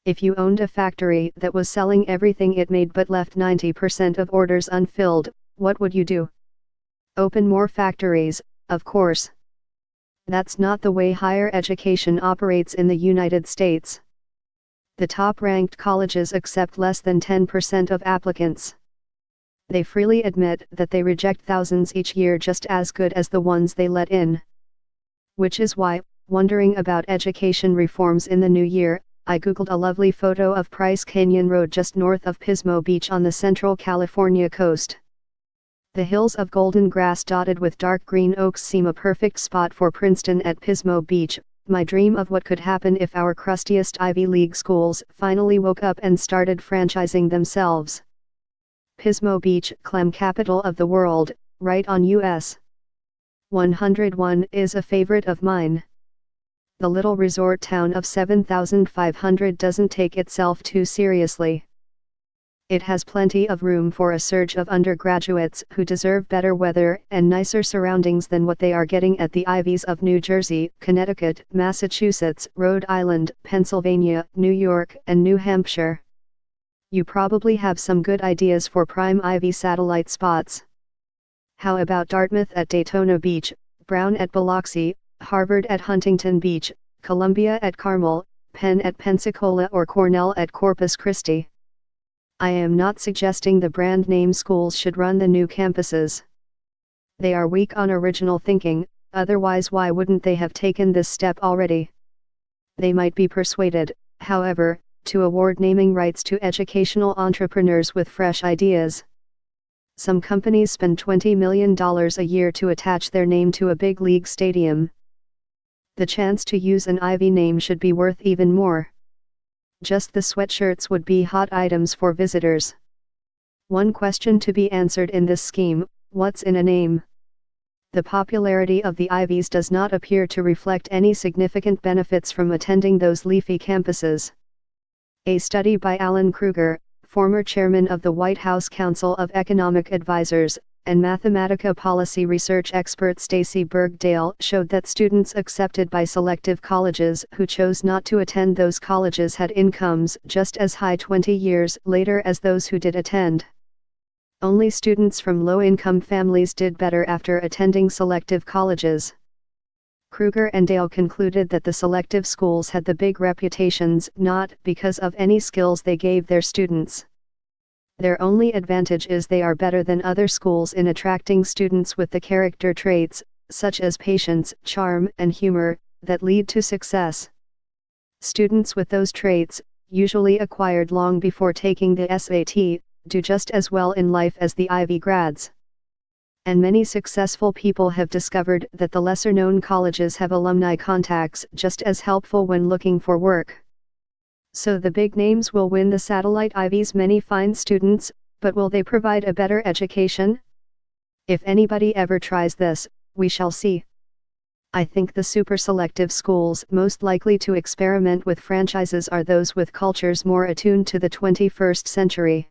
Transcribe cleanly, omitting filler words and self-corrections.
If you owned a factory that was selling everything it made but left 90% of orders unfilled, what would you do? Open more factories, of course. That's not the way higher education operates in the United States. The top-ranked colleges accept less than 10% of applicants. They freely admit that they reject thousands each year just as good as the ones they let in. Which is why, wondering about education reforms in the new year, I googled a lovely photo of Price Canyon Road just north of Pismo Beach on the central California coast. The hills of golden grass dotted with dark green oaks seem a perfect spot for Princeton at Pismo Beach, my dream of what could happen if our crustiest Ivy League schools finally woke up and started franchising themselves. Pismo Beach, clam capital of the world, right on US 101, is a favorite of mine. The little resort town of 7,500 doesn't take itself too seriously. It has plenty of room for a surge of undergraduates who deserve better weather and nicer surroundings than what they are getting at the Ivies of New Jersey, Connecticut, Massachusetts, Rhode Island, Pennsylvania, New York, and New Hampshire. You probably have some good ideas for prime Ivy satellite spots. How about Dartmouth at Daytona Beach, Brown at Biloxi, Harvard at Huntington Beach, Columbia at Carmel, Penn at Pensacola, or Cornell at Corpus Christi? I am not suggesting the brand name schools should run the new campuses. They are weak on original thinking, otherwise why wouldn't they have taken this step already? They might be persuaded, however, to award naming rights to educational entrepreneurs with fresh ideas. Some companies spend $20 million a year to attach their name to a big league stadium. The chance to use an Ivy name should be worth even more. Just the sweatshirts would be hot items for visitors. One question to be answered in this scheme: what's in a name? The popularity of the Ivies does not appear to reflect any significant benefits from attending those leafy campuses. A study by Alan Krueger, former chairman of the White House Council of Economic Advisers, and Mathematica policy research expert Stacey Bergdale, showed that students accepted by selective colleges who chose not to attend those colleges had incomes just as high 20 years later as those who did attend. Only students from low-income families did better after attending selective colleges. Krueger and Dale concluded that the selective schools had the big reputations not because of any skills they gave their students. Their only advantage is they are better than other schools in attracting students with the character traits, such as patience, charm, and humor, that lead to success. Students with those traits, usually acquired long before taking the SAT, do just as well in life as the Ivy grads. And many successful people have discovered that the lesser-known colleges have alumni contacts just as helpful when looking for work. So the big names will win the satellite Ivies many fine students, but will they provide a better education? If anybody ever tries this, we shall see. I think the super selective schools most likely to experiment with franchises are those with cultures more attuned to the 21st century.